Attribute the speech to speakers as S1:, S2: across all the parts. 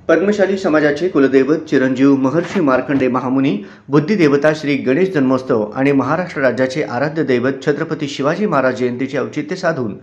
S1: पद्मशाली समाजाचे कुलदैवत चिरंजीव महर्षी मार्कंडे महामुनी, बुद्धिदेवता श्री गणेश जन्मोत्सव आणि महाराष्ट्र राज्याचे आराध्य दैवत छत्रपती शिवाजी महाराज जयंतीचे औचित्य साधून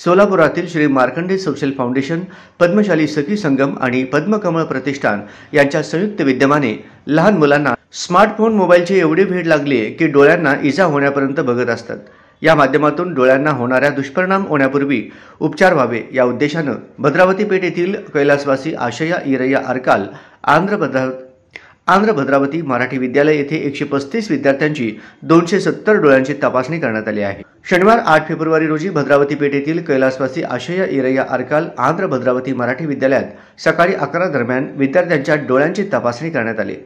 S1: सोलापुरातील श्री मार्कंडे सोशल फाउंडेशन, पद्मशाली सखी संगम आणि पद्मकमळ प्रतिष्ठान यांच्या संयुक्त विद्यमाने लहान मुलांना स्मार्टफोन मोबाईलची एवढी भेट लागली आहे की डोळ्यांना इजा होण्यापर्यंत बघत असतात। या माध्यमातून डोळ्यांना होणाऱ्या दुष्परिणाम होण्यापूर्वी उपचार व्हावे या उद्देशानं भद्रावती पेठ येथील कैलासवासी आशया ईरय्या आरकाल आंध्र भद्रावती मराठी विद्यालय येथे 135 विद्यार्थ्यांची 270 डोळ्यांची तपासणी करण्यात आली आहे। शनिवार 8 फेब्रुवारी रोजी भद्रावती पेठ येथील कैलासवासी आशया ईरय्या आरकाल आंध्र भद्रावती मराठी विद्यालयात सकाळी 11 दरम्यान विद्यार्थ्यांच्या डोळ्यांची तपासणी करण्यात आली।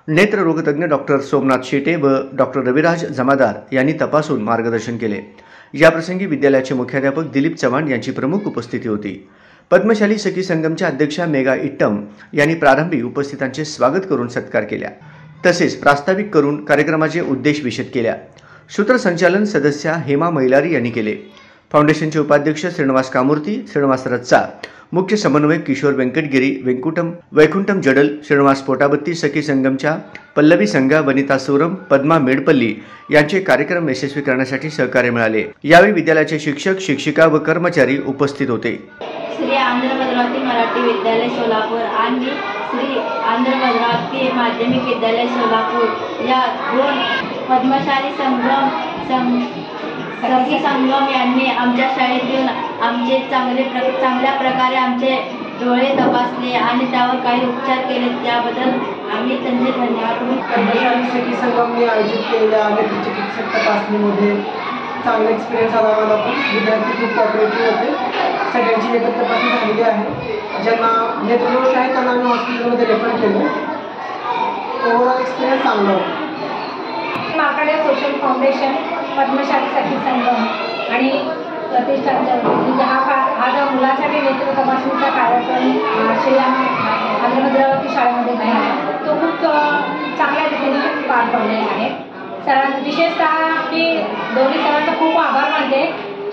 S1: नेत्ररोगतज्ञ डॉक्टर सोमनाथ शेटे व डॉक्टर रविराज जमादार यांनी तपासून मार्गदर्शन केले। याप्रसंगी विद्यालयाचे मुख्याध्यापक दिलीप चव्हाण यांची प्रमुख उपस्थिती होती। पद्मशाली सखी संगमच्या अध्यक्षा मेघा इट्टम यांनी प्रारंभी उपस्थितांचे स्वागत करून सत्कार केला, तसेच प्रास्ताविक करून कार्यक्रमाचे उद्देश विशद केल्या। सूत्रसंचालन सदस्या हेमा मैलारी यांनी केले। फाउंडेशनचे उपाध्यक्ष श्रीनिवास कामूर्ती, श्रीनिवास रच्चा, मुख्य समन्वयक किशोर वेंकटगिरी, वैकुंठम जडल, श्रीनिवास पोटाबत्ती, सखी संगमच्या पल्लवी संघा, वनिता सोरम, पद्मा मेडपल्ली यांचे कार्यक्रम यशस्वी करण्यासाठी सहकार्य मिळाले। यावेळी विद्यालयाचे शिक्षक, शिक्षिका व कर्मचारी उपस्थित होते।
S2: श्री आंध्र भद्रावती मराठी विद्यालय सोलापूर आणि श्री आंध्र भद्रावती माध्यमिक विद्यालय सोलापूर या दोन पद्मशाली सखी संगम यांनी आमच्या शाळेत येऊन आमचे चांगल्या प्रकारे आमचे डोळे तपासले आणि त्यावर काही उपचार केले, त्याबद्दल आम्ही त्यांचे धन्यवाद।
S3: पद्मशाली सखी संगमने आयोजित केलेल्या अनेक चिकित्सक तपासणीमध्ये चांगला एक्सपिरियन्स आला मला। पण विद्यार्थी खूप कॉपरेटिव्ह होते। सगळ्यांची नेत्र तपासणी झालेली आहे। ज्यांना नेत्रदोष आहे त्यांना आम्ही हॉस्पिटलमध्ये रेफर केलं। ओव्हरऑल एक्सपिरियन्स चांगला होता।
S4: मार्कंडे सोशल फाउंडेशन, पद्मशाली सखी संगम आणि प्रतिष्ठानच्या म्हणजे हा जो मुलांसाठी नेत्र तपासणीचा कार्यक्रम श्री आंध्र भद्रावती शाळेमध्ये झाला तो खूप चांगल्या रीतीने पार पडलेला आहे। विशेषतः मी दोन्ही सरांचा खूप आभार मानते,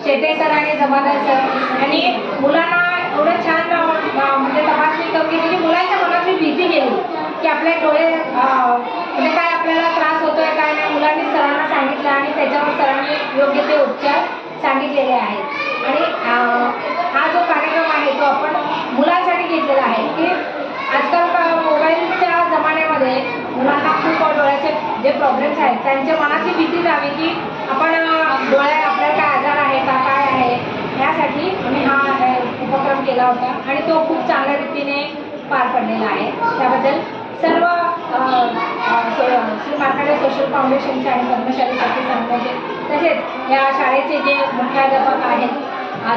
S4: शेटे सर आणि जमादार सर यांनी मुलांना एवढं छान म्हणजे तपासणी करून घेतली। मुलांच्या मनातली भीती गेली की आपले डोळे म्हणजे काय आपल्याला त्रास होतोय काय नाही, मुलांनी सरांना सांगितलं आणि त्याच्यावर सरांनी योग्य ते उपचार सांगितलेले आहेत। आणि हा जो कार्यक्रम आहे तो आपण मुलांसाठी घेतलेला आहे की आजकाल मोबाईलच्या जमान्यामध्ये मुलांना खूप डोळ्याचे जे प्रॉब्लेम्स आहेत त्यांच्या मनाची भीती जावी की आपण आपल्याला काय आजार आहे का काय आहे, यासाठी आम्ही हा उपक्रम केला होता आणि तो खूप चांगल्या रीतीने पार पडलेला आहे। त्याबद्दल सर्व श्री मार्कंडे सोशल फाउंडेशनचे आणि पद्मशाली सखी संघाचे तसेच या शाळेचे जे मुख्याध्यापक आहेत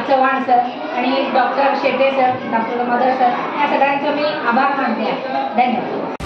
S4: चव्हाण सर आणि doctor Shete sir, doctor mother sir, या सगळ्यांचं मी आभार मानते आहे। धन्यवाद।